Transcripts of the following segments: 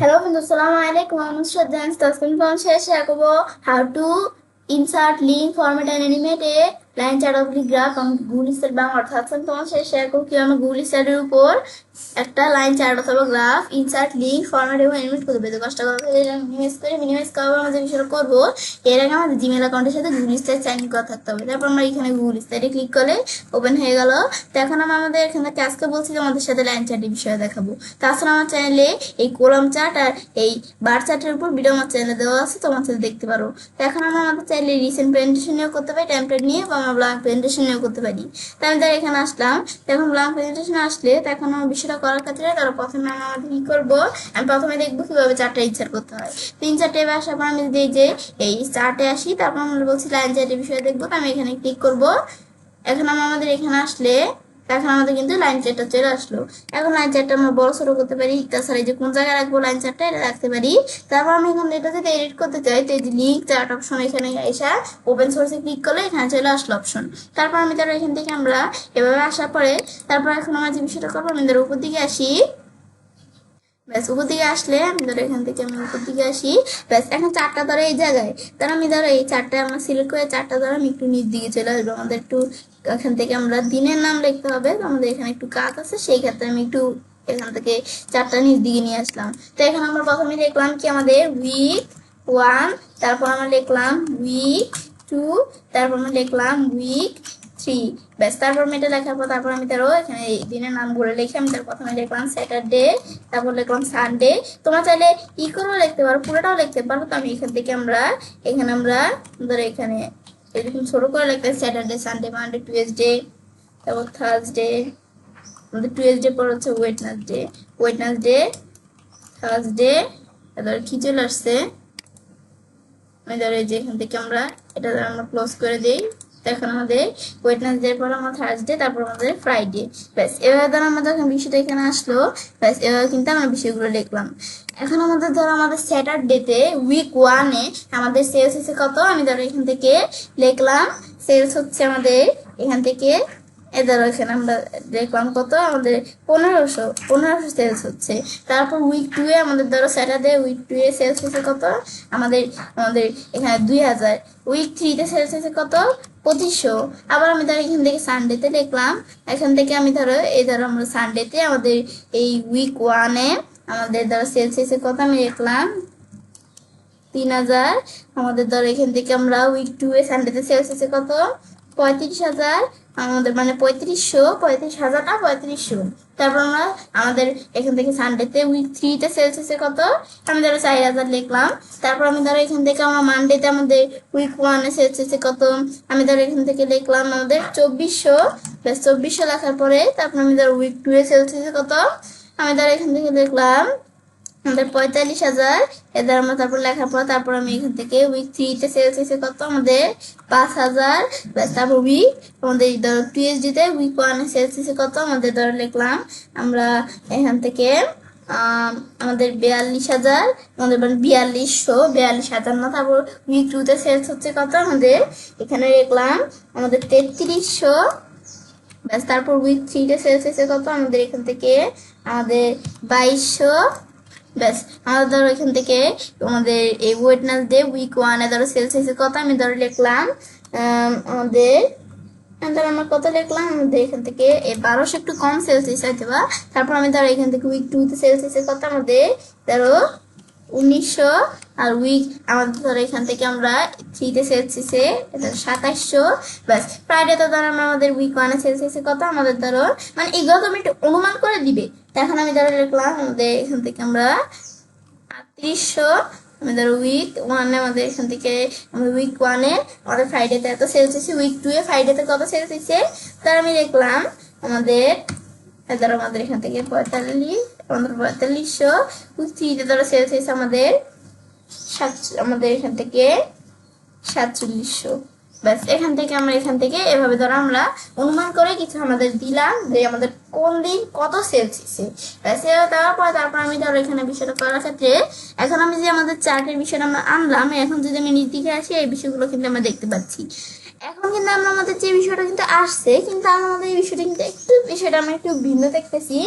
Hello, Assalamu alaikum. I'm Nusrat Dance. Tasmin from share করবো how to insert link, format and animate a line chart of the graph on Google Stat Bangla অর্থাৎ তোমার সাথে share করব কি আমরা Google Stat এর উপর একটা লাইন চার্ট অথবা গ্রাফ ইনসার্ট লিংক ফরম্যাট এবং এনিমেট করতে হবে। কষ্ট করে এটা মিনিমাইজ করার আমরা যে বিষয়টা করব এর আগে আমাদের জিমেল অ্যাকাউন্টের সাথে Google Stat সাইন করা থাকতে হবে। তারপর আমরা এখানে Google Stat এ ক্লিক করলে ওপেন হয়ে গেল। তো এখন আমরা আমাদের এখানে আজকে বলছি যে আমাদের সাথে লাইন চার্টের বিষয়ে দেখাবো। তাছাড়া আমার চ্যানেলে এই কলাম চার্ট আর এই বার চার্টের উপর ভিডিও আমার চ্যানেলে দেওয়া আছে, তোমার সাথে দেখতে পারো। তো এখন আমরা আমাদের চাইলে রিসেন্ট প্রেজেন্টেশন নিয়েও করতে পারি, টেমপ্লেট নিয়ে বা আমরা ব্ল্যাঙ্ক প্রেজেন্টেশন নিয়েও করতে পারি। তো আমি তার এখানে আসলাম। এখন ব্ল্যাঙ্ক প্রেজেন্টেশন আসলে তখন আমার বিষয়টা করার ক্ষেত্রে তারা প্রথমে আমরা আমাদের কি করবো, আমি প্রথমে দেখবো কিভাবে চার্টটা ইনসার্ট করতে হয়। তো ইনসার্ট ট্যাবে আসার পর আমি যদি যে এই চার্টে আসি, তারপর আমরা বলছি লাইন চার্টের বিষয়ে দেখবো। তো আমি এখানে ক্লিক করবো। এখন আমাদের এখানে আসলে এখন আমাদের কিন্তু লাইন চার্টটা চলে আসলো। এখন লাইন চার্টটা আমরা বড় ছোট করতে পারি, তাছাড়া এই যে কোন জায়গায় রাখবো লাইন চার্টটা এটা রাখতে পারি। তারপর আমি এখন এটা যদি এডিট করতে চাই, তো এই যে লিঙ্ক চার্ট অপশন এখানে এসে ওপেন সোর্সে ক্লিক করলে এখানে চলে আসলো অপশন। তারপর আমি তারা এখান থেকে আমরা এভাবে আসার পরে তারপর এখন আমার যে বিষয়টা করবো, আমি ধরো উপর দিকে আসি। ব্যাস উপর দিকে আসলে আমি ধরো এখান থেকে আমি উপর দিকে আসি। ব্যাস এখন চারটা ধরে এই জায়গায়, তাহলে আমি ধরো এই চারটা আমরা সিলেক্ট করে চারটা ধরে আমি একটু নিচ দিকে চলে আসবো। আমাদের একটু এখান থেকে আমরা দিনের নাম লিখতে হবে, তো আমাদের এখানে একটু কাজ আছে, সেই ক্ষেত্রে আমি একটু এখান থেকে চারটা নিচ দিকে নিয়ে আসলাম। তো এখন আমরা প্রথমে লিখলাম কি আমাদের উইক 1, তারপর আমরা লিখলাম উইক 2, তারপর আমরা লিখলাম উইক 3। ব্যাস তারপর আমি এটা লেখার পর তারপর আমি তারও এখানে দিনের নামগুলো লিখে আমি তার প্রথমে লিখলাম স্যাটারডে, তারপর লিখলাম সানডে। তোমরা চাইলে ই করেও লিখতে পারো, পুরোটাও লিখতে পারো। তো আমি এখান থেকে আমরা ধরো এখানে এরকম ছোট করে লিখতে স্যাটারডে, সানডে, মানডে, টুয়েসডে, তারপর থার্সডে, আমাদের টুয়েসডে পর হচ্ছে ওয়েডনেসডে, থার্সডে, তারপর কি চলে আসছে আমি ধরো এই যে এখান থেকে আমরা এটা আমরা ক্লোজ করে দিই। এখন আমাদের ওয়েডনেসডে পর আমার থার্সডে, তারপর আমাদের ফ্রাইডে। ব্যাস এভাবে ধরো আমাদের যখন বিষয়টা এখানে আসলো, ব্যাস এভাবে কিন্তু আমরা বিষয়গুলো লিখলাম। এখন আমাদের ধরো আমাদের স্যাটারডেতে উইক 1-এ আমাদের সেলস হচ্ছে কত, আমি ধরো এখান থেকে লিখলাম সেলস হচ্ছে আমাদের এখান থেকে ধরো এখানে আমরা দেখলাম কত আমাদের 1500 সেলস হচ্ছে। তারপর উইক 2-এ আমাদের ধরো স্যাটারডে উইক 2-এ সেলস হচ্ছে কত আমাদের আমাদের এখানে 2000। উইক 3-তে সেলস হচ্ছে কত 2500। আবার আমি ধরো এখান থেকে সানডেতে লিখলাম, এখান থেকে আমি ধরো এই ধরো আমরা সানডেতে আমাদের এই উইক 1-এ আমাদের ধরো সেলস হচ্ছে কত আমি লিখলাম 3000। আমাদের ধরো এখান থেকে আমরা উইক 2-এ সানডেতে সেলস হচ্ছে কত 35,000। আমাদের মানে 35,000 না 3500। তারপর আমরা আমাদের এখান থেকে সানডেতে উইক 3-তে সেলস হচ্ছে কত আমি ধরো 4000 লিখলাম। তারপর আমি ধরো এখান থেকে আমার মানডেতে আমাদের উইক 1-এ সেলস হচ্ছে কত আমি ধরো এখান থেকে লিখলাম আমাদের 2400। প্লাস 2400 লেখার পরে তারপর আমি ধরো উইক 2-এ সেলস হচ্ছে কত আমি ধরো এখান থেকে লিখলাম আমাদের 45,000। এদের আমরা তারপর লেখার পর তারপর আমি এখান থেকে উইক 3-তে সেলস হয়েছে কত আমাদের 5,000। তারপর উইক আমাদের ধরো টিএসডিতে উইক 1-এ সেলস হয়েছে কত আমাদের ধরো লিখলাম আমরা এখান থেকে আমাদের 42,000, আমাদের মানে 42,000 না। তারপর উইক 2-তে সেলস হচ্ছে কত আমাদের এখানে লিখলাম আমাদের 3300। ব্যাস তারপর উইক 3-তে সেলস হয়েছে কত আমাদের এখান থেকে আমাদের 2200। ব্যাস আমাদের ধরো এখান থেকে আমাদের এই ওয়েডনেসডে উইক 1-এ ধরো সেলস হয়েছে কত আমি ধরো লিখলাম আমাদের ধরো আমরা কত লিখলাম আমাদের এখান থেকে 1200, একটু কম সেলস হয়েছে হয়তো বা। তারপর আমি ধরো এখান থেকে উইক 2-তে সেলস হয়েছে কত আমাদের ধরো 1900। আর উইক আমাদের ধরো এখান থেকে আমরা 3-তে সেলস হয়েছে 2700। ব্যাস ফ্রাইডে তো ধরো আমাদের উইক 1-এ সেলস হয়েছে কত আমাদের ধরো মানে এগুলো তুমি একটু অনুমান করে দিবে। এখন আমি ধরো লিখলাম আমাদের এখান থেকে আমরা 3800। আমি ধরো উইক 1-এ আমাদের এখান থেকে উইক 1-এ আমাদের ফ্রাইডেতে এত সেলস হয়েছে, উইক 2-এ ফ্রাইডেতে কত সেলস হয়েছে তার আমি লিখলাম আমাদের ধরো আমাদের এখান থেকে 4500। উইক 3-তে ধরো সেলস হয়েছে আমাদের আমাদের এখান থেকে 4700। ব্যাস এখান থেকে আমরা এখান থেকে এভাবে ধরো আমরা অনুমান করে কিছু আমাদের দিলাম যে আমাদের কোন দিন কত সেলস হয়েছে। ব্যাস এভাবে দেওয়ার পর তারপর আমি ধরো এখানে বিষয়টা করার ক্ষেত্রে এখন আমি যে আমাদের চার্টের বিষয়টা আমরা আনলাম, এখন যদি আমি নিচ দিকে আসি এই বিষয়গুলো কিন্তু আমরা দেখতে পাচ্ছি। এখন কিন্তু আমরা আমাদের যে বিষয়টা কিন্তু আসছে, কিন্তু আমরা আমাদের এই বিষয়টা কিন্তু বিষয়টা আমরা একটু ভিন্ন দেখতেছি।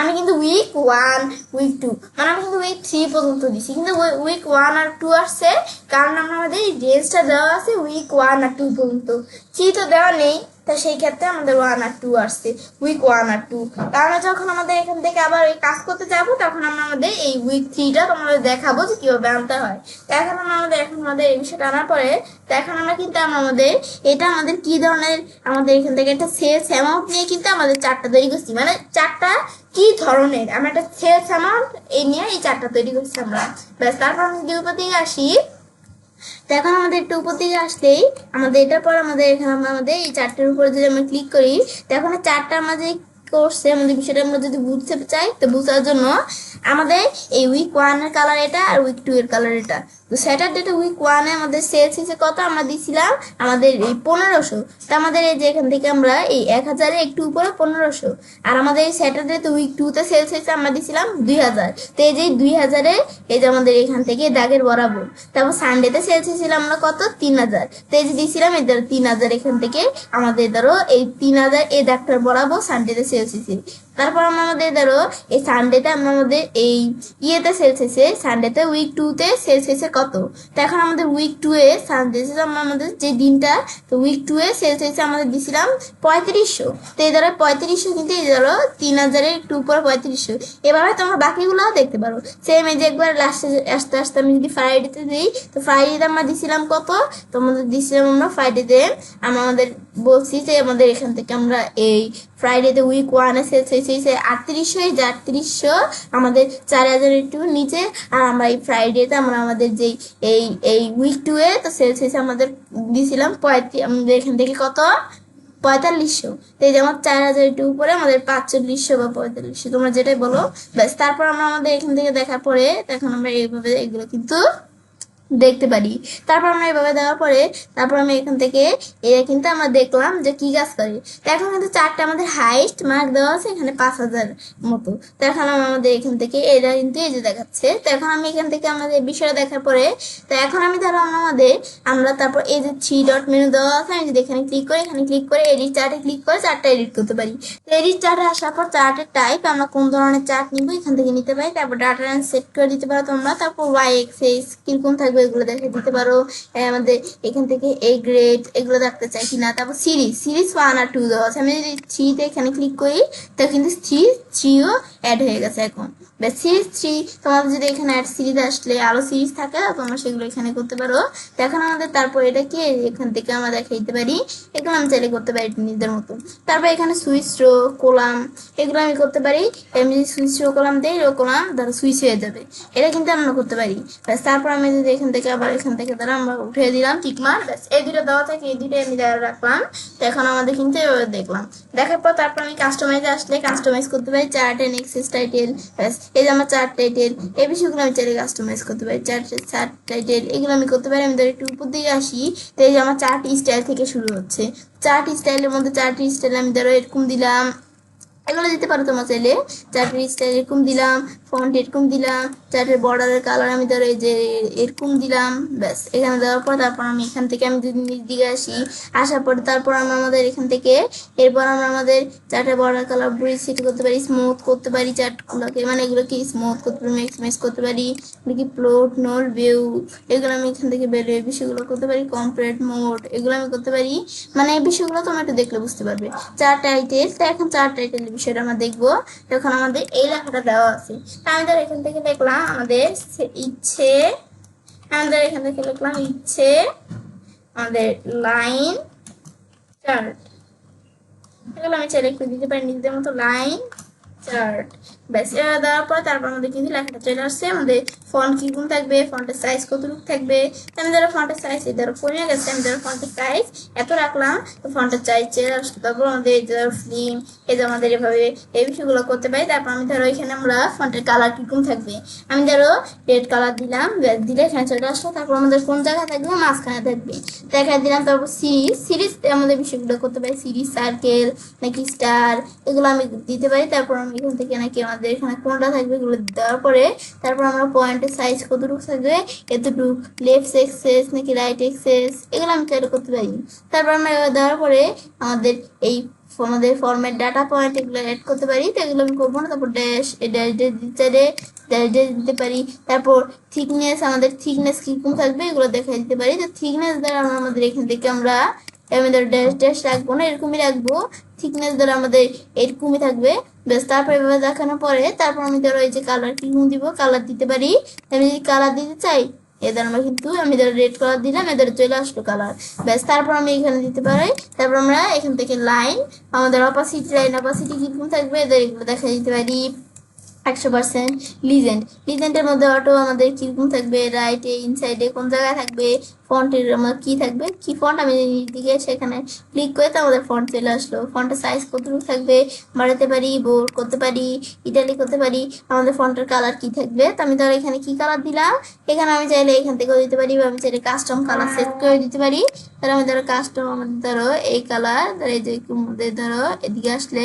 আমি কিন্তু week 1 week 2 মানে আমি কিন্তু week 3 পর্যন্ত দিছি, কিন্তু week 1 আর 2 আসছে কারণ আমরা আমাদের এই রেঞ্জটা দেওয়া আছে week 1 আর 2 পর্যন্ত, 3 তো দেওয়া নেই। তো সেই ক্ষেত্রে আমাদের 1 আর 2 আসছে, week 1 আর 2। তাহলে যখন আমাদের এখান থেকে আবার এই কাজ করতে যাব তখন আমরা আমাদের এই week 3টা তোমাদের দেখাবো যে কিভাবে আনতে হয়। তো এখন আমাদের এই বিষয়টা আনার পরে তো এখন আমরা কিন্তু আমাদের এটা আমাদের কি ধরনের, আমাদের এখান থেকে একটা সেলস অ্যামাউন্ট নিয়ে কিন্তু আমাদের চারটা তৈরি করছি, মানে চারটা কি ধরনের আমরা একটা সেলস অ্যামাউন্ট এই নিয়ে এই চারটা তৈরি করছি আমরা। ব্যাস, তারপর আমি যদি উপর দিকে আসি, তো এখন আমাদের একটু উপর দিকে আসলেই আমাদের এটার পর আমাদের এখানে আমরা আমাদের এই চারটার উপরে যদি আমরা ক্লিক করি, তো এখন চারটা আমাদের করছে আমাদের বিষয়টা আমরা যদি বুঝতে চাই, তো বোঝার জন্য আমাদের এই week 1 এর কালার এটা আর week 2 এর কালার এটা। তো স্যাটারডেটা week 1 এ আমাদের সেলস হিসেবে কত আমরা দিছিলাম আমাদের এই 1500। তো আমাদের এই যে এখান থেকে আমরা এই 1000-এর একটু উপরে 1500, আর আমাদের এই স্যাটারডে তো week 2 তে সেলস হয়েছে আমরা দিছিলাম 2000। তো এই যে 2000-এ এই যে আমাদের এখান থেকে দাগের বরাবর। তারপর সানডেতে সেলস হয়েছিলাম আমরা কত 3000। তো এই যে দিছিলাম এই 3000 এখান থেকে আমাদের ধরো এই 3000 এই দাগটার বরাবর সানডেতে সেলস হয়েছে। তারপর আমরা আমাদের ধরো এই সানডেতে আমরা আমাদের এই ইয়েতে সেলস হয়েছে, সানডেতে week 2-তে সেলস হয়েছে কত। তো এখন আমাদের week 2-এ সানডে আমরা আমাদের যে দিনটা, তো week 2-এ সেলস হয়েছে আমাদের দিছিলাম 3500। তো এই ধরো 3500, কিন্তু এই ধরো 3000-এর একটু উপরে 3500। এভাবে তোমরা বাকিগুলো দেখতে পারো। সেম এই যে একবার লাস্টে আস্তে আস্তে আমি যদি ফ্রাইডেতে দিই, তো ফ্রাইডেতে আমরা দিছিলাম কত, তোমাদের দিছিলাম আমরা ফ্রাইডেতে আমরা আমাদের বলছি যে আমাদের এখান থেকে আমরা এই ফ্রাইডেতে week 1-এ সেলস হয়েছে 3800, এই যে 3800 আমাদের 4000-এর একটু নিচে। আর আমরা এই ফ্রাইডেতে আমরা আমাদের যেই এই week 2-এ তো সেলস হয়েছে আমাদের দিয়েছিলাম আমাদের এখান থেকে কত 4500। তো এই যে আমার 4000 একটু উপরে আমাদের 4500 বা 4500 তোমরা যেটাই বলো। ব্যাস, তারপর আমরা আমাদের এখান থেকে দেখার পরে এখন আমরা এইভাবে এগুলো কিন্তু দেখতে পারি। তারপর আমরা এভাবে দেওয়ার পরে তারপর আমি এখান থেকে এটা কিন্তু আমরা দেখলাম যে কি কাজ করে। তো এখন কিন্তু চারটা আমাদের হাইস্ট মার্ক দেওয়া আছে এখানে 5000 মতো। তো এখন আমাদের এখান থেকে এটা কিন্তু এই যে দেখাচ্ছে। তো এখন আমি এখান থেকে আমাদের বিষয়টা দেখার পরে তো এখন আমি ধরো আমরা তারপর এই যে 3 ডট মেনু দেওয়া আছে, আমি যদি এখানে ক্লিক করি, এখানে ক্লিক করে এডিট চার্টে ক্লিক করে চার্টটা এডিট করতে পারি। তো এডিট চার্টে আসার পর চার্টের টাইপ আমরা কোন ধরনের চার্ট নিব এখান থেকে নিতে পারি। তারপর ডাটা সেট করে দিতে পারো তোমরা। তারপর ওয়াই এক্সিস কিরকম থাকবে এগুলো দেখে দিতে পারো। আমাদের এখান থেকে এই গ্রেড এগুলো দেখতে চাই কিনা। তারপর সিরিজ 1 আর 2 দেওয়া আছে। আমি যদি 3-তে এখানে ক্লিক করি তো কিন্তু 3ও অ্যাড হয়ে গেছে এখন। বা সিরিজ 3 তোমাদের যদি এখানে অ্যাড সিরিজ আসলে আরো সিরিজ থাকে তোমরা সেগুলো এখানে করতে পারো। তো এখন আমাদের তারপর এটা কি এখান থেকে আমরা দেখাইতে পারি, এগুলো আমি চাইলে করতে পারি নিজেদের মতো। তারপর এখানে সুইচ রো কলাম এগুলো আমি করতে পারি। আমি যদি সুইচ রো কলাম দিই, রো কলাম ধরো সুইচ হয়ে যাবে, এটা কিন্তু আমরা করতে পারি। ব্যাস, তারপর আমি যদি এখান থেকে আবার এখান থেকে ধরো আমরা উঠে দিলাম টিকমার। ব্যাস, এই দুটো দেওয়া থাকে, এই দুটো আমি রাখলাম। তো এখন আমাদের কিন্তু এভাবে দেখলাম। দেখার পর তারপর আমি কাস্টমাইজে আসলে কাস্টমাইজ করতে পারি চার্ট এন্ড এক্সেস টাইটেল। ব্যাস, এই যে আমার চার্ট টাইটেল এই বিষয়গুলো আমি চাইলে কাস্টমাইজ করতে পারি। চার্ট টাইটেল এগুলো আমি করতে পারি। আমি ধর একটু উপর দিকে আসি, তো এই যে আমার চার্ট স্টাইল থেকে শুরু হচ্ছে। চার্ট স্টাইলের মধ্যে চার্ট স্টাইল আমি ধরো এরকম দিলাম, এগুলো দিতে পারো তোমার চাইলে। চার্টের স্টাইল এরকম দিলাম, ফন্ট এরকম দিলাম, চার্টের বর্ডারের কালার আমি ধরো এই যে এরকম দিলাম। ব্যাস, এখানে দেওয়ার পর তারপর আমি এখান থেকে আমি যদি নিচ দিকে আসি, আসার পরে তারপর আমরা আমাদের এখান থেকে এরপর আমরা আমাদের চার্টের বর্ডার কালার ব্রিজ সেট করতে পারি, স্মুথ করতে পারি চার্টগুলোকে, মানে এগুলোকে স্মুথ করতে পারি, ম্যাক্সিমাইজ করতে পারি, কি প্লট নোট ভিউ এগুলো আমি এখান থেকে বের এই বিষয়গুলো করতে পারি, কম্পারেট মোড এগুলো আমি করতে পারি। মানে এই বিষয়গুলো তোমরা একটু দেখলে বুঝতে পারবে। চার্ট টাইটেল, তো এখন চার্ট টাইটেল বিষয়টা আমরা দেখবো। তখন আমাদের এই লেখাটা দেওয়া আছে। আমি ধর এখান থেকে লিখলাম আমাদের ইচ্ছে, আমাদের এখান থেকে লিখলাম ইচ্ছে আমাদের লাইন চার্ট, এগুলো আমি চাইলে একটু দিতে পারি নিজেদের মতো লাইন চার্ট। ব্যাস, এটা দেওয়ার পর তারপর আমাদের কিন্তু লেখাটা চলে আসছে। আমাদের ফন্ট কিরকম থাকবে, ফন্টের সাইজ কতটুকু থাকবে। আমি ধরো ফন্টের সাইজ এই ধরো কমে গেছে, আমি ধরো ফন্টের সাইজ এত রাখলাম, তো ফন্টের সাইজ চলে আসলো। তারপর আমাদের এই ধরো ফিল্ম এই যে আমাদের এভাবে এই বিষয়গুলো করতে পারি। তারপর আমি ধরো এখানে আমরা ফন্টের কালার কিরকম থাকবে, আমি ধরো রেড কালার দিলাম, দিলে এখানে চলে আসলো। তারপর আমাদের কোন জায়গায় থাকবে, মাঝখানে থাকবে, দেখায় দিলাম। তারপর সিরিজ আমাদের বিষয়গুলো করতে পারি, সিরিজ সার্কেল নাকি স্টার এগুলো আমি দিতে পারি। তারপর আমি এখান থেকে নাকি আমাদের আমাদের এখানে কোনটা থাকবে এগুলো দেওয়ার পরে তারপর আমরা পয়েন্টের সাইজ কতটুকু থাকবে, এতটুকু, লেফট এক্সেস নাকি রাইট এক্সেস, এগুলো আমি চাইলে করতে পারি। তারপর আমরা এগুলো দেওয়ার পরে আমাদের এই আমাদের ফর্মেট ডাটা পয়েন্ট এগুলো অ্যাড করতে পারি, তো এগুলো আমি করবো না। তারপর ড্যাশ ড্যাশ দিতে চাইলে ড্যাশ ড্যাশ দিতে পারি। তারপর থিকনেস, আমাদের থিকনেস কিরকম থাকবে এগুলো দেখাই দিতে পারি। তো থিকনেস দ্বারা আমাদের এখান থেকে আমরা ড্যাশ ড্যাশ রাখবো না, এরকমই রাখবো। থিকনেস দ্বারা আমাদের এরকমই থাকবে। বেশ, তারপর এভাবে দেখানোর পরে তারপর আমি ধরো এই যে কালার কিরকম দিব, কালার দিতে পারি। আমি যদি কালার দিতে চাই এদের আমরা কিন্তু আমি ধরো রেড কালার দিলাম, এদের চলে আসলো কালার। ব্যাস, তারপর আমি এখানে দিতে পারি। তারপর আমরা এখান থেকে লাইন, আমাদের অপাসিটি লাইন অপাসিটি কিরকম থাকবে এদের এগুলো দেখা দিতে পারি 100%। লিজেন্ডের মধ্যে অটো আমাদের কিরকম থাকবে, রাইটে ইনসাইডে কোন জায়গায় থাকবে, ফন্টের আমার কি থাকবে, কি ফন্ট আমি দিকে সেখানে ক্লিক করে তো আমাদের ফন্ট চলে আসলো। ফন্টের সাইজ কতটুকু থাকবে বাড়াতে পারি, বোল্ড করতে পারি, ইটালি করতে পারি। আমাদের ফন্টের কালার কি থাকবে, তো আমি ধরো এখানে কি কালার দিলাম, এখানে আমি চাইলে এখান থেকেও দিতে পারি, বা আমি চাইলে কাস্টম কালার সেট করে দিতে পারি। তাহলে আমি ধরো কাস্টম আমাদের ধরো এই কালার, এই যে ধরো এদিকে আসলে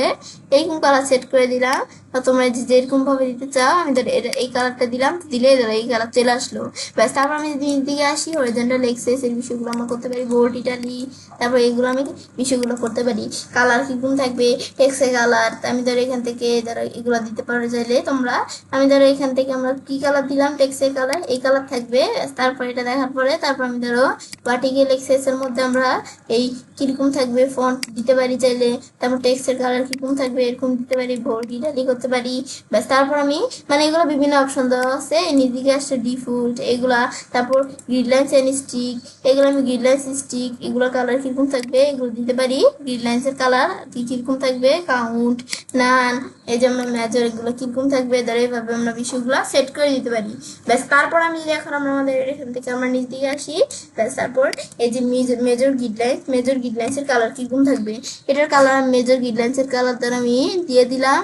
এইরকম কালার সেট করে দিলাম। বা তোমরা যেরকম ভাবে দিতে চাও, আমি ধরো এই কালারটা দিলাম, দিলে ধরো এই কালার চলে আসলো। ব্যাস, তারপর আমি যদি দিকে আসি হরিজন্টাল এক্সেস এর বিষয়গুলো আমরা করতে পারি, বোল্ড ইটালি, তারপর এগুলো আমি বিষয়গুলো করতে পারি। কালার কিরকম থাকবে, টেক্সে কালার, আমি ধরো এখান থেকে ধরো এগুলো দিতে পারো চাইলে তোমরা। আমি ধরো এখান থেকে আমরা কি কালার দিলাম, টেক্সে কালার, এই কালার থাকবে। তারপর এটা দেখার পরে তারপর আমি ধরো ভার্টিক্যাল এক্সেস এর মধ্যে আমরা এই কিরকম থাকবে ফন্ট দিতে পারি চাইলে। তারপর টেক্সটের কালার কিরকম থাকবে এরকম দিতে পারি, বোল্ড ইটালি করতে পারি। ব্যাস, তারপর আমি মানে এগুলো বিভিন্ন অপশন দেওয়া আছে, নিদিকে আসছে ডিফল্ট এগুলা। তারপর গ্রিডলাইন্স এন্ড স্টিক, এগুলো আমি গ্রিডলাইন্স স্টিক এগুলো কালার কিরকম থাকবে এগুলো দিতে পারি। গ্রিডলাইন্স এর কালার কিরকম থাকবে, কাউন্ট, নান, এই যে আমরা মেজর এগুলো কিরকম থাকবে, ধরো এইভাবে আমরা বিষয়গুলো সেট করে দিতে পারি। ব্যাস, তারপর আমি যদি এখন আমরা আমাদের এখান থেকে আমরা নিচ দিকে আসি, ব্যাস তারপর এই যে মেজর গ্রিডলাইন্স এর কালার কিরকম থাকবে, এটার কালার মেজর গ্রিডলাইন্স এর কালার দ্বারা আমি দিয়ে দিলাম,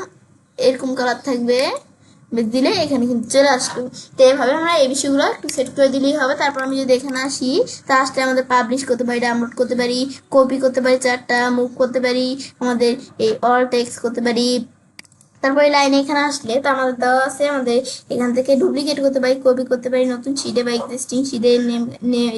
এরকম কালার থাকবে। দিলে এখানে কিন্তু চলে আসলো। তো এইভাবে আমরা এই বিষয়গুলো একটু সেট করে দিলেই হবে। তারপর আমি যদি এখানে আসি, তা আসলে আমাদের পাবলিশ করতে পারি, ডাউনলোড করতে পারি, কপি করতে পারি, চারটা মুভ করতে পারি, আমাদের এই অল টেক্সট করতে পারি। তারপরে লাইনে এখানে আসলে তো আমাদের দেওয়া আছে, আমাদের এখান থেকে ডুপ্লিকেট করতে পারি, কপি করতে পারি, নতুন শিটে বা এক্সিস্টিং শিটে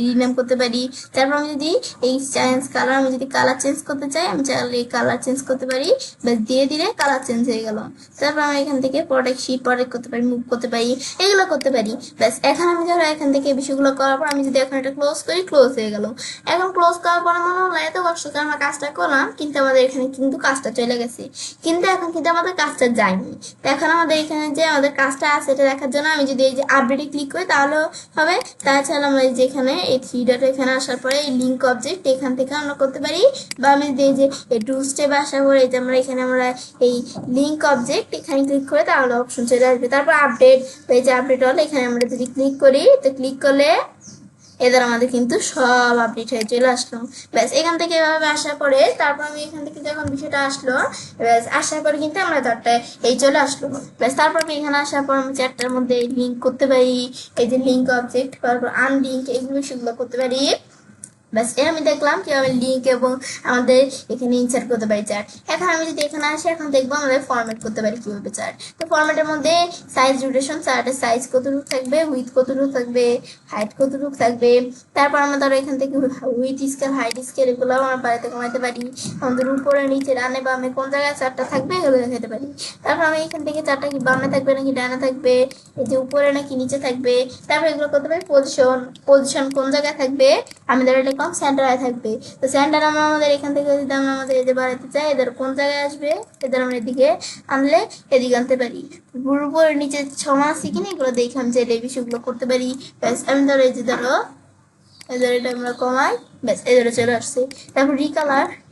রিনেম করতে পারি। তারপর আমি যদি এই চেঞ্জ কালার, আমি যদি কালার চেঞ্জ করতে চাই আমি চাইলে এই কালার চেঞ্জ করতে পারি, ব্যাস দিয়ে দিলে কালার চেঞ্জ হয়ে গেল। তারপর আমি এখান থেকে প্রোডাক্ট শিট প্রোডাক্ট করতে পারি, মুভ করতে পারি, এগুলো করতে পারি। ব্যাস, এখন আমি ধরো এখান থেকে বিষয়গুলো করার পর আমি যদি এখন এটা ক্লোজ করি, ক্লোজ হয়ে গেল। এখন ক্লোজ করার পরে মনে হলো এত কষ্ট করে আমরা কাজটা করলাম, কিন্তু আমাদের এখানে কিন্তু কাজটা চলে গেছে, কিন্তু এখন কিন্তু আমাদের কাজটা যায়নি। তো এখন আমাদের এখানে যে আমাদের কাজটা আছে এটা দেখার জন্য আমি যদি এই যে আপডেটে ক্লিক করি তাহলেও হবে। তাছাড়া আমরা এই যে এখানে এই থ্রি ডট এখানে আসার পরে এই লিঙ্ক অবজেক্ট এখান থেকে আমরা করতে পারি, বা আমি যদি এই যে এই টু স্টেপ আসার পরে এই যে আমরা এখানে আমরা এই লিঙ্ক অবজেক্ট এখানে ক্লিক করে তাহলে অপশন চলে আসবে। তারপর আপডেট, এই যে আপডেট হল এখানে আমরা যদি ক্লিক করি, তো ক্লিক করলে এদের আমাদের কিন্তু সব আপডেট হয়ে চলে আসলো। ব্যাস, এখান থেকে এভাবে আসার পরে তারপর আমি এখান থেকে যখন বিষয়টা আসলো, ব্যাস আসার পরে কিন্তু আমরা চারটায় এই চলে আসলো। ব্যাস, তারপর আমি এখানে আসার পর আমি চারটার মধ্যে লিঙ্ক করতে পারি, এই যে লিঙ্ক অবজেক্ট, তারপর আনলিঙ্ক এগুলো সেগুলো করতে পারি। ব্যাস, আমি দেখলাম কিভাবে লিঙ্ক এবং আমাদের এখানে ইনসার্ট করতে পারি চার্ট। এখন আমি যদি এখানে আসি, এখন দেখবো আমাদের ফরম্যাট করতে পারি কিভাবে চার্ট। তো ফরম্যাটের মধ্যে সাইজ রোটেশন, চার্টের সাইজ কতটুকু থাকবে, উইথ কতটুকু থাকবে, হাইট কতটুকু থাকবে। তারপর আমরা ধরো এখান থেকে উইথ স্কেল, হাইট স্কেল এগুলো আমরা বাড়াতে কমাতে পারি। আমাদের উপরে নিচে ডানে বামে কোন জায়গায় চারটা থাকবে এগুলো দেখাতে পারি। তারপর আমি এখান থেকে চারটা কি বামে থাকবে নাকি ডানে থাকবে, এই যে উপরে নাকি নিচে থাকবে, তারপর এগুলো করতে পারি। পজিশন কোন জায়গায় থাকবে, আমি ধরো এটা কম সেন্টারে থাকবে। তো সেন্টার আমরা আমাদের এখান থেকে যদি আমরা আমাদের এদের বাড়াতে চাই, এদের কোন জায়গায় আসবে, এদের আমরা এদিকে আনলে এদিকে আনতে পারি। উপরে নিচে সমান আছে কিনা এগুলো দেখে আমি চাইলে এই বিষয়গুলো করতে পারি। ব্যাস, আমি ধরো এই যে ধরো এদের এটা আমরা কমাই, ব্যাস এদের চলে আসছে। তারপর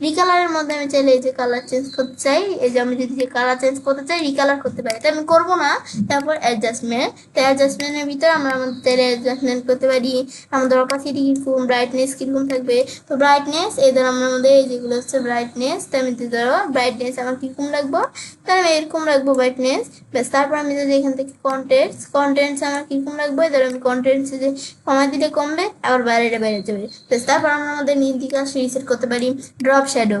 রিকালারের মধ্যে আমি চাইলে এই যে কালার চেঞ্জ করতে চাই, এই যে আমি যদি যে কালার চেঞ্জ করতে চাই রিকালার করতে পারি, তাই আমি করবো না। তারপর অ্যাডজাস্টমেন্ট, তো অ্যাডজাস্টমেন্টের ভিতরে আমরা আমাদের চাইলে অ্যাডজাস্টমেন্ট করতে পারি, আমাদের অপাসিটি কিরকম, ব্রাইটনেস কিরকম থাকবে। তো ব্রাইটনেস এই ধরো আমরা আমাদের এই যেগুলো হচ্ছে ব্রাইটনেস, তো আমি ধরো ব্রাইটনেস আমার কিরকম রাখবো, তাহলে আমি এরকম রাখবো ব্রাইটনেস। ব্যাস, তারপর আমি যদি এখান থেকে কন্টেন্টস আমার কিরকম রাখবো, ধরো আমি কন্টেন্টস যে কমা দিলে কমবে, আবার বাইরে যাবে। তারপর আমরা আমাদের নীল দিকে রিসেট করতে পারি। ড্রপ শ্যাডো,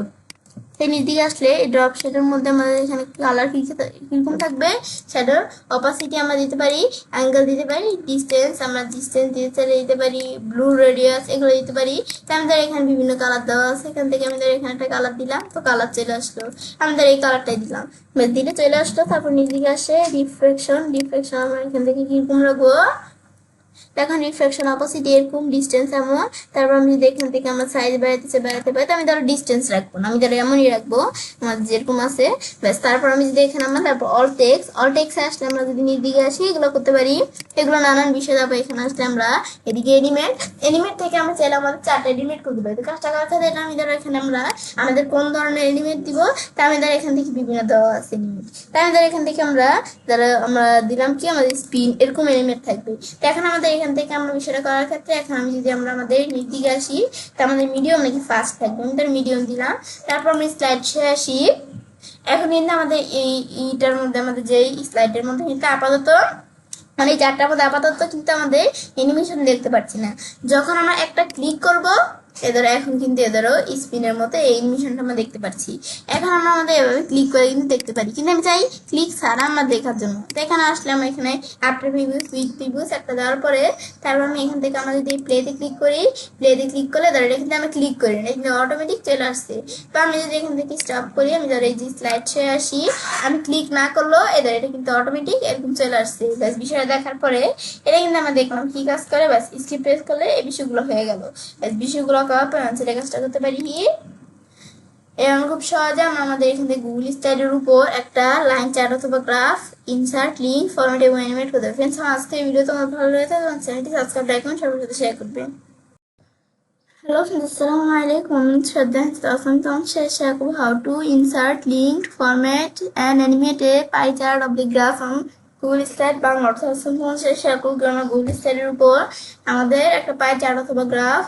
এই নিচ দিকে আসলে এই ড্রপ শেডের মধ্যে আমাদের এখানে কালার কিরকম থাকবে, শ্যাডোর অপাসিটি আমরা দিতে পারি, অ্যাঙ্গেল দিতে পারি, ডিস্টেন্স আমরা ডিস্টেন্স দিতে পারি, ব্লু রেডিয়াস এগুলো দিতে পারি। তো আমাদের এখানে বিভিন্ন কালার দেওয়া আছে, এখান থেকে আমাদের এখানে একটা কালার দিলাম, তো কালার চলে আসলো, আমাদের এই কালারটাই দিলাম, দিলে চলে আসলো। তারপর নিচ দিকে আসে রিফ্লেকশন আমরা এখান থেকে কিরকম রাখবো, এখন রিফ্লেকশন অপোজিট এরকম, ডিস্টেন্স এমন। তারপর আমি যদি এখান থেকে আমার সাইজ বাড়াতে পারি, তো আমি ধরো ডিস্টেন্স রাখবো না, আমি ধরো এমনই রাখবো আমার যেরকম আছে ব্যাস। তারপর আমি যদি এখানে আমরা তারপর অল টেক্সে আসলে আমরা যদি নিচ দিকে আসি এগুলো করতে পারি, এগুলো নানান বিষয়। তারপর এখানে আসলে আমরা এদিকে এনিমেট থেকে আমরা চাইলে আমাদের 4টা এনিমেট করতে পারি। তো কাজটা করার ক্ষেত্রে এটা আমি ধরো এখানে আমরা আমাদের কোন ধরনের এনিমেট দিব, তা আমি ধরো এখান থেকে বিভিন্ন দেওয়া আছে এনিমেট, তাই আমি ধরো এখান থেকে আমরা দিলাম কি আমাদের স্পিন এরকম এনিমেট থাকবে। তো এখন আমাদের এখান থেকে আমরা বিষয়টা করার ক্ষেত্রে এখন আমি যদি আমরা আমাদের নিচ দিকে আসি, তা আমাদের মিডিয়াম নাকি ফাস্ট থাকবে, আমি তার মিডিয়াম দিলাম। তারপর আমি স্লাইড শেষে আসি, এখন কিন্তু আমাদের এইটার মধ্যে আমাদের যে স্লাইডের মধ্যে কিন্তু আপাতত মানে এই 4টার মধ্যে আপাতত কিন্তু আমাদের অ্যানিমেশন দেখতে পাচ্ছি না। যখন আমরা একটা ক্লিক করব এদেরও এখন কিন্তু এদেরও স্পিনের মতো এই অ্যানিমেশনটা আমরা দেখতে পাচ্ছি। এখন আমরা আমাদের এভাবে ক্লিক করে কিন্তু দেখতে পারি, কিন্তু আমি চাই ক্লিক ছাড়া আমরা দেখার জন্য। তো এখানে আসলে আমরা এখানে আফটার প্রিভিউস উইথ প্রিভিউস একটা দেওয়ার পরে তারপর আমি এখান থেকে আমরা যদি প্লেতে ক্লিক করি, প্লেতে ক্লিক করলে ধরো এটা কিন্তু আমি ক্লিক করি না, কিন্তু অটোমেটিক চলে আসছে। তো আমি যদি এখান থেকে স্টপ করি, আমি ধরো এই যে স্লাইড শেষে আসি, আমি ক্লিক না করলেও এদের এটা কিন্তু অটোমেটিক এরকম চলে আসছে। ব্যাস বিষয়টা দেখার পরে এটা কিন্তু আমরা দেখলাম কি কাজ করে, ব্যাস স্কিপ প্রেস করলে এই বিষয়গুলো হয়ে গেল। ব্যাস বিষয়গুলো করার পর সেটা কাজটা করতে পারি কি এবং খুব সহজে আমরা আমাদের এখান থেকে গুগল স্টাইলের উপর একটা লাইন চার্ট অথবা গ্রাফ ইনসার্ট লিঙ্ক ফরম্যাট এবং অ্যানিমেট করতে পারি। ফ্রেন্ডস, আমার আজকের ভিডিও তোমার ভালো লেগে থাকে তোমার চ্যানেলটি সাবস্ক্রাইব লাইক করুন, সবার সাথে শেয়ার করবেন। Hello friends, Assalamu alaikum. I'm Shraddha. I'm going to share how to insert, link, format and animate a pie chart of the graph on Google Slide Bangla. অর্থাৎ শেয়ার করব আমরা গুগল স্লাইডের উপর আমাদের একটা পাই চার্ট অথবা graph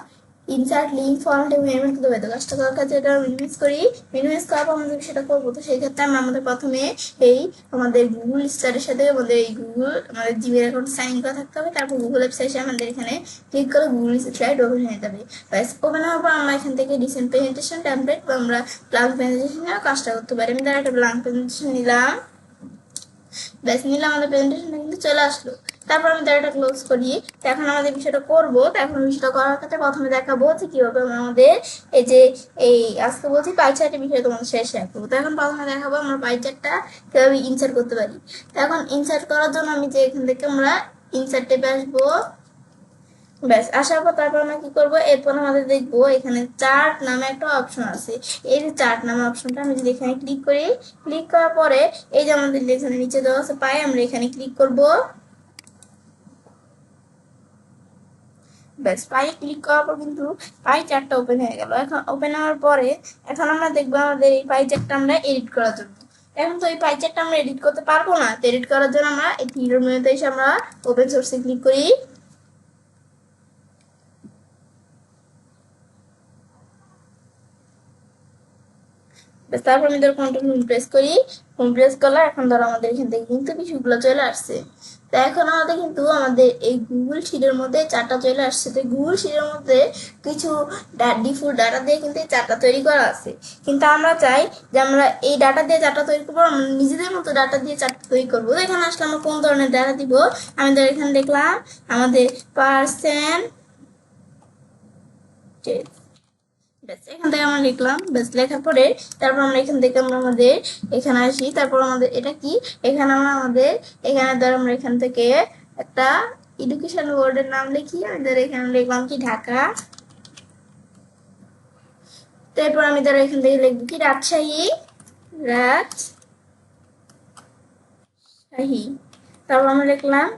insert, link, format এবং animate করতে হবে। তো কাজটা করার কাছে এটা মিনিমাইজ করি, মিনিমাইজ করার পর আমাদের সেটা করবো। তো সেই ক্ষেত্রে আমরা আমাদের প্রথমে এই আমাদের গুগল স্টারের সাথে আমাদের এই আমাদের জিমেল অ্যাকাউন্ট সাইন করা থাকতে হবে। তারপর গুগল ওয়েবসাইটে আমাদের এখানে ক্লিক করে গুগল স্লাইড ওপেন হয়ে যাবে। ব্যাস ওপেন হওয়ার পর আমরা এখান থেকে রিসেন্ট প্রেজেন্টেশন টেমপ্লেট বা আমরা ব্ল্যাঙ্ক প্রেজেন্টেশন কাজটা করতে পারি। আমি তার একটা ব্ল্যাঙ্ক প্রেজেন্টেশন নিলাম, ব্যাস নিলাম, আমাদের প্রেজেন্টেশনটা কিন্তু চলে আসলো। তারপর আমি এটা ক্লোজ করি। তো এখন আমাদের বিষয়টা করবো। তো এখন বিষয়টা করার ক্ষেত্রে প্রথমে দেখাবো যে কিভাবে আমাদের এই যে এই আজকে বলছি পাই চার্টের বিষয়ে তোমাদের শেয়ার করবো। তো এখন প্রথমে দেখাবো আমরা পাই চার্টটা কিভাবে ইনসার্ট করতে পারি। তো এখন ইনসার্ট করার জন্য আমি যে এখান থেকে আমরা ইনসার্ট টেপে আসবো, ব্যাস আসার পর তারপর আমরা কি করবো, এরপর আমাদের দেখবো এখানে চার্ট নামে একটা অপশন আছে। এই যে চার্ট নামে অপশনটা আমি যদি এখানে ক্লিক করি, ক্লিক করার পরে এই যে আমাদের এখানে নিচে দেওয়া আছে পাই, আমরা এখানে ক্লিক করবো। ব্যাস পাই ক্লিক করার পর কিন্তু পাই চার্টটা ওপেন হয়ে গেল। এখন ওপেন হওয়ার পরে এখন আমরা দেখবো আমাদের এই পাই চার্টটা আমরা এডিট করার জন্য। এখন তো এই পাই চার্টটা আমরা এডিট করতে পারবো না, তো এডিট করার জন্য আমরা এই থ্রিডর মেনুতে এসে আমরা ওপেন সোর্সে ক্লিক করি। তারপর আমি ধরো কন্ট্রোল হোম প্রেস করি, হোম প্রেস করলে এখন ধরো আমাদের এখান থেকে কিন্তু বিষয়গুলো চলে আসছে। তো এখন আমাদের কিন্তু আমাদের এই গুগল শিটের মধ্যে চার্টটা চলে আসছে। তো গুগল শিটের মধ্যে কিছু ডিফল্ট ডাটা দিয়ে কিন্তু এই চার্টটা তৈরি করা আছে, কিন্তু আমরা চাই যে আমরা এই ডাটা দিয়ে চার্টটা তৈরি করবো, আমরা নিজেদের মতো ডাটা দিয়ে চার্টটা তৈরি করবো। তো এখানে আসলে আমরা কোন ধরনের ডাটা দিব, আমি ধরো এখানে দেখলাম আমাদের পার্সেন্ট, এখান থেকে আমরা লিখলাম। ব্যাস লেখার পরে তারপর আমরা এখান থেকে আমরা আমাদের এখানে আসি। তারপর আমাদের এটা কি, এখানে আমরা আমাদের এখানে ধর আমরা এখান থেকে একটা এডুকেশন বোর্ডের নাম লিখি। আমি ধর এখানে লিখলাম কি ঢাকা। তারপর আমি ধর এখান থেকে লিখবো কি রাজশাহী, তারপর আমরা লিখলাম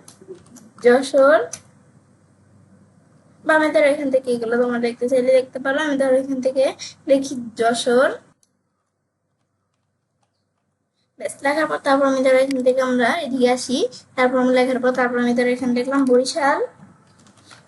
যশোর। বা আমি ধরো এখান থেকে এগুলো তোমরা দেখতে চাইলে দেখতে পারো। আমি ধরো এখান থেকে লিখি যশোর। ব্যাস লেখার পর তারপর আমি ধরো এখান থেকে আমরা এদিকে আসি। তারপর আমি লেখার পর তারপর আমি ধরো এখানে লিখলাম বরিশাল।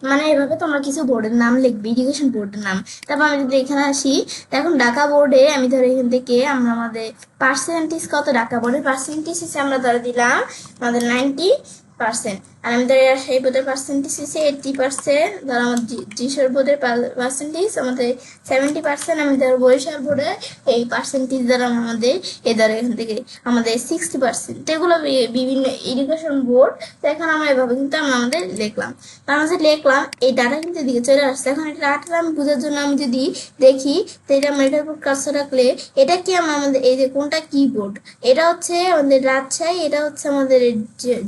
মানে এইভাবে তোমরা কিছু বোর্ডের নাম লিখবে, এডুকেশন বোর্ডের নাম। তারপর আমি যদি এখানে আসি, এখন ঢাকা বোর্ডে আমি ধরো এখান থেকে আমরা আমাদের পার্সেন্টেজ কত, ঢাকা বোর্ডের পার্সেন্টেজ আমরা ধরে দিলাম আমাদের 90%। আর আমি ধরো রাজশাহী বোর্ডের পার্সেন্টেজ হচ্ছে 80%, ধরো আমার যশোর বোর্ডের পার্সেন্টেজ আমাদের 70%, আমি ধরো বরিশাল বোর্ডের এই পার্সেন্টেজ দ্বারা আমাদের ধরো এখান থেকে আমাদের 60%। তো এগুলো বিভিন্ন এডুকেশন বোর্ড। তো এখন আমরা এভাবে কিন্তু আমরা আমাদের লিখলাম, আমরা যে লিখলাম এই ডাটা কিন্তু এদিকে চলে আসছে। এখন এটা ডাটা আমি বোঝার জন্য আমি যদি দেখি, তো এটা আমরা এটার উপর কাজ রাখলে এটা কি আমাদের এই যে কোনটা কিবোর্ড, এটা হচ্ছে আমাদের রাজশাহী, এটা হচ্ছে আমাদের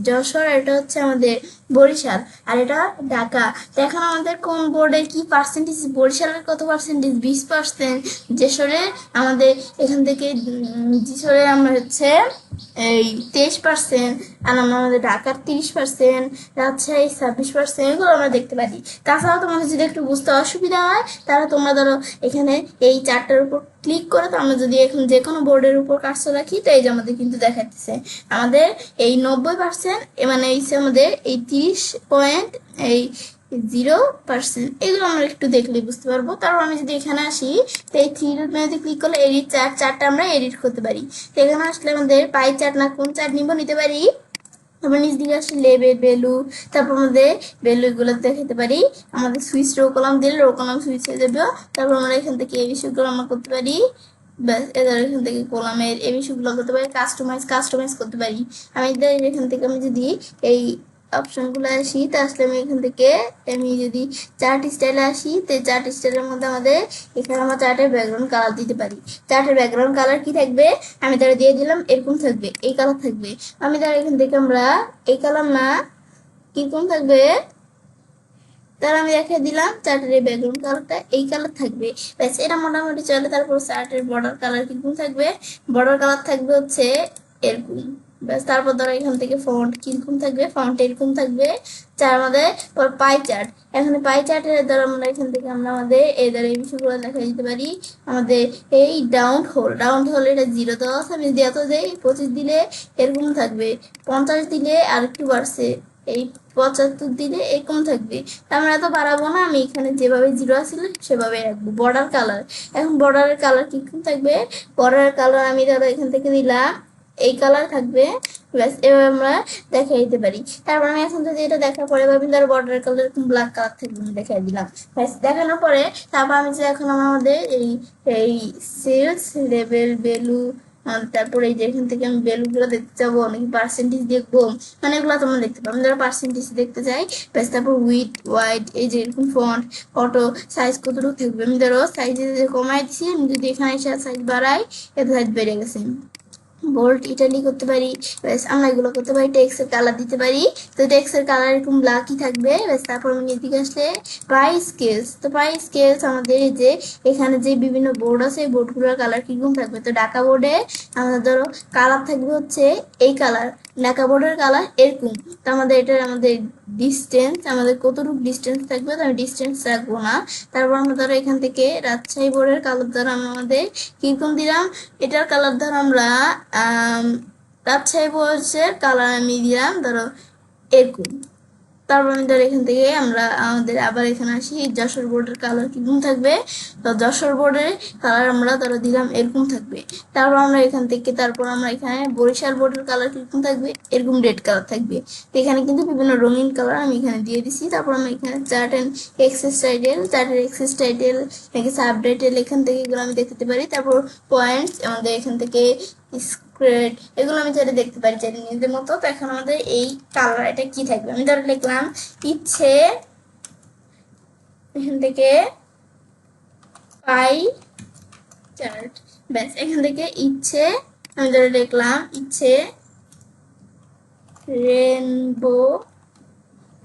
যশোর, আর এটা হচ্ছে আমাদের বরিশাল, আর এটা ঢাকা। তো এখন আমাদের কোন বোর্ডের কি পার্সেন্টেজ, বরিশালের কত পার্সেন্টেজ, 20%, যশোরের আমাদের এখান থেকে যশোরে আমরা হচ্ছে এই 23%, আর আমরা আমাদের ঢাকার 30%, রাজশাহী 26%, এগুলো আমরা দেখতে পারি। তাছাড়াও তোমাদের যদি একটু বুঝতে অসুবিধা হয় তাহলে তোমরা ধরো এখানে এই চারটার উপর ক্লিক করে, তো আমরা যদি এখন যে কোনো বোর্ডের উপর কাজটা রাখি, তো এই যে আমাদের কিন্তু দেখাচ্ছে আমাদের এই 90%, মানে এই আমাদের এই 30.0%, এগুলো আমরা একটু দেখলে বুঝতে পারবো। তারপর আমি যদি এখানে আসি, তো এই থ্রি ডট মেনুতে ক্লিক করলে এডিট চার্টটা আমরা এডিট করতে পারি। তো এখানে আসলে আমাদের পাই চার্ট না কোন চার্ট নিতে পারি। তারপর নিচ দিকে আসলে লেবেল ভ্যালু, তারপর আমাদের ভ্যালু এগুলো দেখাতে পারি। আমাদের সুইচ রো কলাম দিলে রো কলাম সুইচ হয়ে যাবে। তারপর আমরা এখান থেকে এই বিষয়গুলো আমরা করতে পারি, ব্যাস এদের এখান থেকে কলামের এই বিষয়গুলো করতে পারি, কাস্টমাইজ করতে পারি। আমি এখান থেকে আমি যদি এই অপশনগুলো আসি, তো আসলে আমি এখান থেকে আমি যদি চার্ট স্টাইলে আসি, তো চার্ট স্টাইলের মধ্যে আমাদের এখানে আমরা চার্টের ব্যাকগ্রাউন্ড কালার দিতে পারি। চার্টের ব্যাকগ্রাউন্ড কালার কি থাকবে, আমি তারা দিয়ে দিলাম এরকম থাকবে, এই কালার থাকবে। আমি তারা এখান থেকে আমরা এই কালার না কিরকম থাকবে, তাহলে আমি দেখে দিলাম চার্টের এই ব্যাকগ্রাউন্ড কালারটা এই কালার থাকবে, ব্যাস এটা মোটামুটি চলে। তারপর চার্টের বর্ডার কালার কিরকম থাকবে, বর্ডার কালার থাকবে হচ্ছে এরকম, ব্যাস। তারপর ধরো এখান থেকে ফন্ট কিরকম থাকবে, ফন্ট এরকম থাকবে। চার আমাদের পাই চার্ট, এখানে পাই চার্টের দ্বারা আমরা এখান থেকে আমরা আমাদের এই দ্বারা এই বিষয়গুলো দেখা দিতে পারি। আমাদের এই ডাউন হোল এটা 0 দেওয়া আছে, আমি যদি এত দেই 25 দিলে এরকম থাকবে, 50 দিলে আর একটু বাড়ছে, এই 75 দিলে এরকম থাকবে। আমরা এত বাড়াবো না, আমি এখানে যেভাবে 0 আছিল সেভাবে রাখবো। বর্ডার কালার, এখন বর্ডারের কালার কিরকম থাকবে, বর্ডারের কালার আমি ধরো এখান থেকে দিলাম এই কালার থাকবে, ব্যাস এভাবে আমরা দেখাই দিতে পারি। তারপর আমি এখন যদি এটা দেখার পরে ভাবি ধরো বর্ডার কালার এরকম ব্ল্যাক কালার থাকবে, আমি দেখাই দিলাম, ব্যাস দেখানোর পরে তারপর আমি যে এখন আমাদের এই সেলস লেভেল ভ্যালু, তারপরে এই যে এখান থেকে আমি ভ্যালুগুলো দেখতে যাবো, নাকি পার্সেন্টেজ দেখবো, মানে এগুলো তোমরা দেখতে পাবো। আমি ধরো পার্সেন্টেজ দেখতে চাই, ব্যাস তারপর উইথ ওয়াইড এই যে এরকম ফন্ট অটো সাইজ কতটুকু থাকবে, আমি ধরো সাইজ কমাই দিচ্ছি, আমি যদি এখানে এসে সাইজ বাড়াই এত সাইজ বেড়ে গেছে। বোল্ড ইটালি করতে পারি, ব্যাস আমরা এগুলো করতে পারি। টেক্সের কালার দিতে পারি, তো টেক্সের কালার এরকম ব্ল্যাকই থাকবে, ব্যাস। তারপর আমি এদিকে আসলে পাই স্কেলস, তো পাই স্কেলস আমাদের এই যে এখানে যে বিভিন্ন বোর্ড আছে এই বোর্ডগুলোর কালার কিরকম থাকবে, তো ঢাকা বোর্ডে আমাদের ধরো কালার থাকবে হচ্ছে এই কালার, ঢাকা বোর্ডের কালার এরকম। তো আমাদের এটার আমাদের ডিস্টেন্স, আমাদের কতটুকু ডিস্টেন্স থাকবে, তো আমি ডিস্টেন্স রাখবো না। তারপর আমরা ধরো এখান থেকে রাজশাহী বোর্ডের কালার দ্বারা আমাদের কিরকম দিলাম, এটার কালার ধরো আমরা রাজশাহী বোর্ডের কালার আমি দিলাম ধরো এরকম। তারপর আমি ধরো এখান থেকে আমরা আমাদের আবার এখানে আসি, যশোর বোর্ডের কালার কিরকম থাকবে, তো যশোর বোর্ডের কালার আমরা ধরো দিলাম এরকম থাকবে। তারপর আমরা এখান থেকে তারপর আমরা এখানে বরিশাল বোর্ডের কালার কিরকম থাকবে, এরকম রেড কালার থাকবে। তো এখানে কিন্তু বিভিন্ন রঙিন কালার আমি এখানে দিয়ে দিছি। তারপর আমরা এখানে চার্ট এন্ড এক্সেস টাইটেল, চার্টের এক্সেস টাইটেল নাকি সাবটাইটেল এখান থেকে এগুলো আমি দেখতে পারি। তারপর পয়েন্টস আমাদের এখান থেকে স্ক্রেড, এগুলো আমি চাইলে দেখতে পারি চাইলে নিজেদের মতো। তো এখন আমাদের এই কালার এটা কি থাকবে, আমি ধরো লিখলাম ইচ্ছে, এখান থেকে পাই চার্ট, ব্যাস এখান থেকে ইচ্ছে আমি ধরে লিখলাম ইচ্ছে রেনবো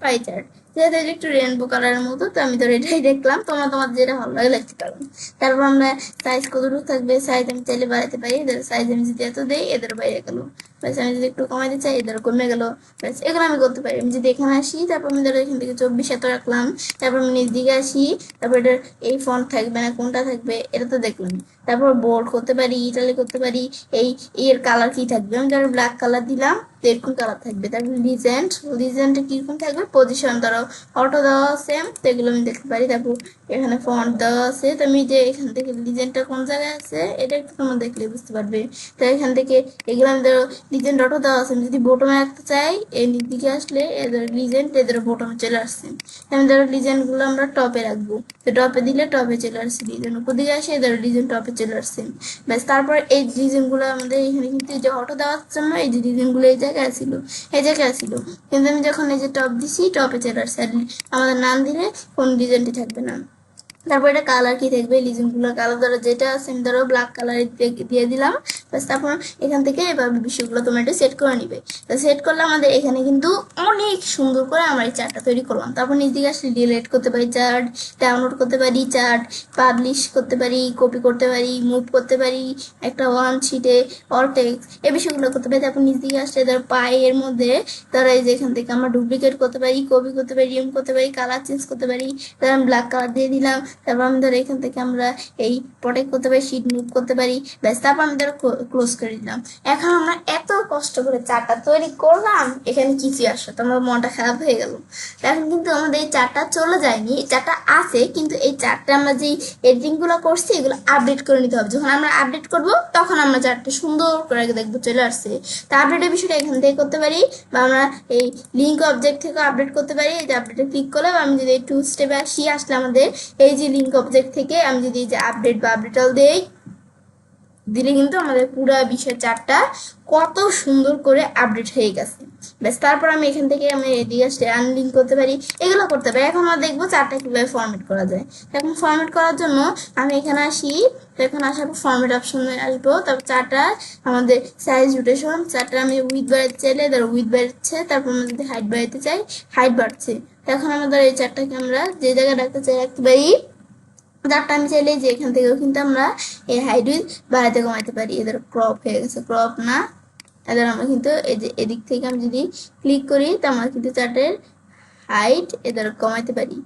পাই চার্ট, যেহেতু এটা একটু রেনবো কালারের মতো, তো আমি ধর এটাই দেখলাম, তোমরা তোমার যেটা ভালো লাগে লিখতে পারো। তারপর আমরা সাইজ কতটুকু থাকবে, সাইজ আমি চাইলে বাড়াতে পারি, এদের সাইজ আমি যদি এত দেই এদের বাইরে গেল, ব্যাস আমি যদি একটু কমাইতে চাই এদের কমে গেল, ব্যাস এগুলো আমি করতে পারি। আমি যদি এখানে আসি, তারপর আমি ধরো এখান থেকে 24 এত রাখলাম, তারপর আমি নিচ দিকে আসি, তারপর এটার এই ফন্ট থাকবে না কোনটা থাকবে এটা তো দেখলাম। তারপর বোল্ড করতে পারি, ইটালি করতে পারি, এই এর কালার কি থাকবে, আমি ধরো ব্ল্যাক কালার দিলাম, এরকম কালার থাকবে। তারপর লিজেন্ড, লিজেন্ডে কিরকম থাকবে, পজিশন ধরো অটো দেওয়া আছে, তো এগুলো আমি দেখতে পারি। তারপর এখানে ফন্ট দেওয়া আছে, তো আমি যে এখান থেকে লিজেন্ডটা কোন জায়গায় আছে এটা একটু তোমরা দেখলে বুঝতে পারবে। তো এখান থেকে এগুলো আমি ধরো লিজেন্ড অটো দেওয়া আছে, আমি যদি বোটমে রাখতে চাই এই দিকে আসলে এদের লিজেন্ড এদের বোটমে চলে আসছে। আমি ধরো লিজেন্ডগুলো আমরা টপে রাখবো, তো টপে দিলে টপে চলে আসছে, লিজেন্ড উপর দিকে আসে এদের লিজেন্ড টপে চলে আসছে। ব্যাস তারপর এই লিজেন্ডগুলো আমাদের এখানে কিন্তু এই যে অটো দেওয়ার জন্য এই যে লিজেন্ডগুলো এই জায়গায় ছিল, এই জায়গায় ছিল, কিন্তু আমি যখন এই যে টপ দিছি টপে চলে আসছে। আর আমাদের নাম দিলে কোন লিজেন্ডই থাকবে না। তারপর এটা কালার কি থাকবে, লিজেন্ডগুলোর কালার ধরো যেটা আছে আমি ধরো ব্ল্যাক কালার দিয়ে দিলাম। ব্যাস তারপর এখান থেকে এভাবে বিষয়গুলো তোমরা একটু সেট করে নিবে। তো সেট করলে আমাদের এখানে কিন্তু অনেক সুন্দর করে আমরা এই চার্টটা তৈরি করলাম। তারপর নিজ দিকে আসলে ডিলিট করতে পারি চার্ট, ডাউনলোড করতে পারি চার্ট, পাবলিশ করতে পারি, কপি করতে পারি, মুভ করতে পারি একটা ওয়ান শিটে অল টেক্সট, এই বিষয়গুলো করতে পারি। তারপর নিজ দিকে আসলে ধরো পায়ের মধ্যে ধরো এই যে এখান থেকে আমরা ডুপ্লিকেট করতে পারি, কপি করতে পারি, রিমুভ করতে পারি, কালার চেঞ্জ করতে পারি। তারপর আমি ব্ল্যাক কালার দিয়ে দিলাম। তারপর আমি ধরো এখান থেকে আমরা এই প্রোটেক্ট করতে পারি, শিট মুভ করতে পারি। ব্যাস তারপর আমি ধরো ক্লোজ করে দিলাম। এখন আমরা এত কষ্ট করে চার্টটা তৈরি করলাম, এখানে কিছুই আসে তোমার মনটা খারাপ হয়ে গেল। এখন কিন্তু আমাদের এই চার্টটা চলে যায়নি, এই চার্টটা আছে, কিন্তু এই চার্টটা আমরা যেই এডিটিং গুলো করছি এগুলো আপডেট করে নিতে হবে। যখন আমরা আপডেট করব তখন আমরা চার্টটা সুন্দর করে দেখবো চলে আসছে। তা আপডেটের বিষয়টা এখান থেকে করতে পারি, বা আমরা এই লিঙ্ক অবজেক্ট থেকে আপডেট করতে পারি। এই যে আপডেটে ক্লিক করলে আমি যদি এই টু স্টেপে আসলে আমাদের এই যে লিঙ্ক অবজেক্ট থেকে আমি যদি এই যে আপডেট বা আপডেটাল দেই, দিলে কিন্তু আমাদের পুরো বিষয় চার্টটা কত সুন্দর করে আপডেট হয়ে গেছে। ব্যাস তারপর আমি এখান থেকে আমি এদিকে আসলে আনলিঙ্ক করতে পারি, এগুলো করতে পারি। এখন আমরা দেখবো চার্টটা কিভাবে ফরম্যাট করা যায়। এখন ফরম্যাট করার জন্য আমি এখানে আসি, এখন আসার পর ফরম্যাট অপশনে আসবো। তারপর চার্টটা আমাদের সাইজ রোটেশন, চার্টটা আমি উইথ বাড়াতে চাইলে ধরো উইথ বাড়ছে, তারপর আমরা যদি হাইট বাড়াতে চাই হাইট বাড়ছে। এখন আমাদের এই চার্টটাকে আমরা যে জায়গায় রাখতে চাই রাখতে পারি। চার্টটা আমি চাইলে যে এখান থেকেও কিন্তু আমরা এই হাইট উইথ বাড়াতে কমাতে পারি। এদের ক্রপ হয়ে গেছে, ক্রপ না, এদের আমরা কিন্তু এই যে এদিক থেকে আমি যদি ক্লিক করি তো আমরা কিন্তু চার্টের হাইট এদের কমাইতে পারি।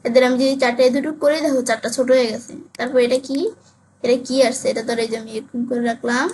এদের আমি যদি চারটা এতটুকু করে দেখো চারটা ছোট হয়ে গেছে। তারপর এটা কি আসছে, এটা ধরো এই যে আমি এরকম করে রাখলাম,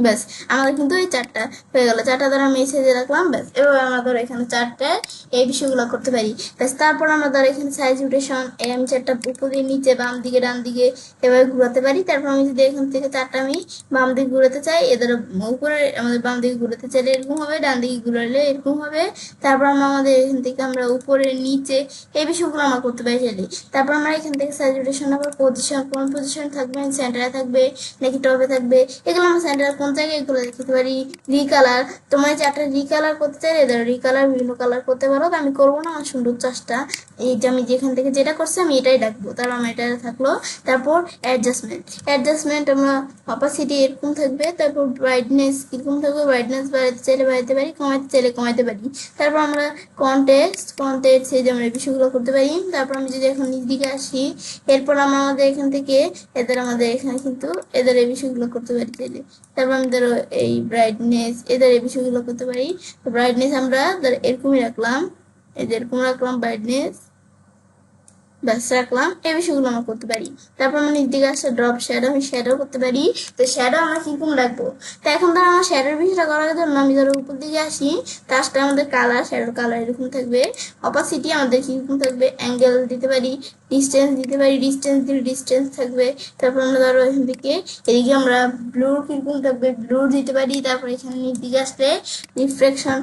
ব্যাস আমাদের কিন্তু এই চারটা হয়ে গেল। চারটা ধরো আমি এসে রাখলাম, ব্যাস এভাবে আমরা ধরো এখানে চারটে এই বিষয়গুলো করতে পারি। ব্যাস তারপর আমরা ধরো এখানে সাইজ রোটেশন আমি চারটা উপরে নিচে বাম দিকে ডান দিকে এভাবে ঘুরাতে পারি। তারপর আমি যদি এখান থেকে চারটা আমি বাম দিকে ঘুরাতে চাই, এদের উপরে আমাদের বাম দিকে ঘুরাতে চাইলে এরকম হবে, ডান দিকে ঘুরালে এরকম হবে। তারপর আমরা আমাদের এখান থেকে আমরা উপরে নিচে এই বিষয়গুলো আমরা করতে পারি চাইলে। তারপর আমরা এখান থেকে সাইজ রোটেশন আবার পজিশন, কোন পজিশন থাকবে, সেন্টারে থাকবে নাকি টপে থাকবে, এগুলো আমরা সেন্টার কোন জায়গায় এগুলো দেখতে পারি। রিকালার, তোমার চারটা রিকালার করতে চাইলে এদের রিকালার বিভিন্ন কালার করতে পারো। আমি করবো না, আমার সুন্দর চাষটা এই যে আমি যেখান থেকে যেটা করছি আমি এটাই রাখবো। তারপর আমার এটা থাকলো। তারপর অ্যাডজাস্টমেন্ট আমরা অপাসিটি এরকম থাকবে। তারপর ব্রাইটনেস কিরকম থাকবে, ব্রাইটনেস বাড়াতে চাইলে বাড়াতে পারি, কমাতে চাইলে কমাতে পারি। তারপর আমরা কন্টেক্সট এই যে আমরা এই বিষয়গুলো করতে পারি। তারপর আমি যদি এখন নিচ দিকে আসি, এরপর আমরা আমাদের এখান থেকে আমাদের এখানে কিন্তু এদের এই বিষয়গুলো করতে পারি চাইলে। তারপর আমি ধরো এই ব্রাইটনেস এদের এই বিষয়গুলো করতে পারি। তো ব্রাইটনেস আমরা ধরো এরকমই রাখলাম, এরকম রাখলাম ব্রাইটনেস, ব্যাস রাখলাম। এই বিষয়গুলো আমরা করতে পারি। তারপর আমরা নিচ দিকে আসছে ড্রপ শ্যাডো, আমি শ্যাডো করতে পারি। তো শ্যাডো আমরা কিরকম রাখবো, তো এখন ধরো আমার শ্যাডোর বিষয়টা করার জন্য আমি ধরো উপর দিকে আসি, তারপরে আমাদের কালার, শ্যাডোর কালার এরকম থাকবে। অপাসিটি আমাদের কিরকম থাকবে, অ্যাঙ্গেল দিতে পারি, ডিস্টেন্স দিতে পারি, ডিস্টেন্স দিলে ডিস্টেন্স থাকবে। তারপর আমরা ধরো এখান থেকে এদিকে আমরা ব্লুর কিরকম থাকবে, ব্লুর দিতে পারি। তারপর এখানে নিচ দিকে আসলে রিফ্লেকশন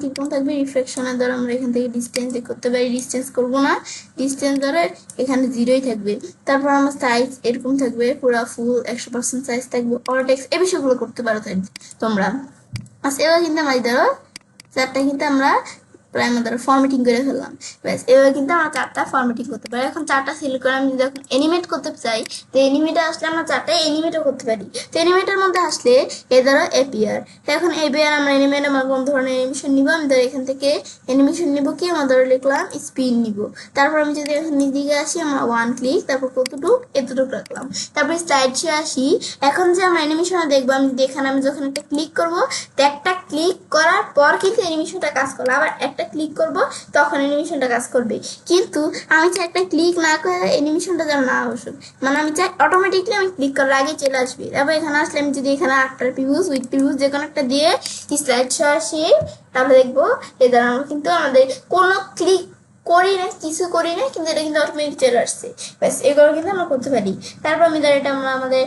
কিরকম থাকবে, রিফ্লেকশনের ধরো আমরা এখান থেকে ডিস্টেন্স করতে পারি, ডিস্টেন্স করবো না, ডিস্টেন্স ধরে এখানে 0ই থাকবে। তারপর আমার সাইজ এরকম থাকবে, পুরো ফুল 100% সাইজ থাকবে। অল টেক্সট এই বিষয়গুলো করতে পারো তোমরা। আচ্ছা এবার কিন্তু আমার ধরো চারটা কিন্তু আমরা প্রায় আমরা ধরো ফরম্যাটিং করে ফেললাম। ব্যাস এবার কিন্তু আমরা চারটা ফরম্যাটিং করতে পারি। এখন চারটা সিলেক্ট করে আমি যখন এনিমেট করতে চাই, তো এনিমেটে আসলে আমরা চারটা এনিমেটও করতে পারি। তো এনিমেটের মধ্যে আসলে এ ধরো এপিআর, এখন এপিআর আমরা এনিমেট আমার কোন ধরনের অ্যানিমেশন নিব, আমি ধরো এখান থেকে অ্যানিমেশন নিব কি আমরা ধরো লিখলাম স্পিন নিব। তারপর আমি যদি এখন দিকে আসি আমরা ওয়ান ক্লিক, তারপর এতটুক রাখলাম। তারপর স্লাইডে আসি, এখন যে আমরা অ্যানিমেশন দেখবো, আমি যদি এখানে আমি যখন একটা ক্লিক করবো, তো একটা ক্লিক করার পর কিন্তু অ্যানিমেশনটা কাজ করলো, আবার একটা ক্লিক করব তখন অ্যানিমেশনটা কাজ করবে। কিন্তু আমি চাই একটা ক্লিক না করে অ্যানিমেশনটা যেন না আবশ্যক, মানে আমি চাই অটোমেটিকলি আমি ক্লিক করার আগে চলে আসবে। তারপর এখানে আসলে আমি যদি এখানে আফটার প্রিভিউস উইথ প্রিভিউস যে কোনো একটা দিয়ে স্লাইড শো আসি, তাহলে দেখবো এ দ্বারা আমরা কিন্তু আমাদের কোনো ক্লিক করি না, কিছু করি না, কিন্তু এটা কিন্তু অটোমেটিক চলে আসছে। ব্যাস এগুলো কিন্তু আমরা করতে পারি। তারপর আমি এটা আমরা আমাদের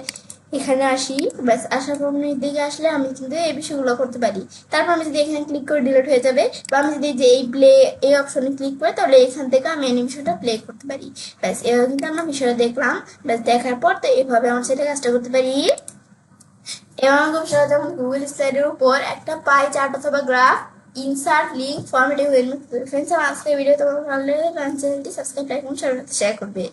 এখানে আসি। ব্যাস আসার পর দিকে আসলে আমি কিন্তু এই বিষয়গুলো করতে পারি। তারপর আমি যদি এখানে ক্লিক করে ডিলিট হয়ে যাবে, বা আমি যদি যে এই প্লে এই অপশনে ক্লিক করি, তাহলে এখান থেকে আমি অ্যানিমেশনটা প্লে করতে পারি। ব্যাস এভাবে কিন্তু আমরা বিষয়টা দেখলাম। ব্যাস দেখার পর তো এভাবে আমার সেটা কাজটা করতে পারি। এবার আমাকে বিষয়টা যখন গুগল স্লাইডের উপর একটা পাই চার্ট অথবা গ্রাফ ইনসার্ট লিঙ্ক ফরম্যাটে ফ্রেন্ডস, আমার আজকের ভিডিও তোমার ভালো লাগলে চ্যানেলটি সাবস্ক্রাইব, লাইক এবং শেয়ার করবে।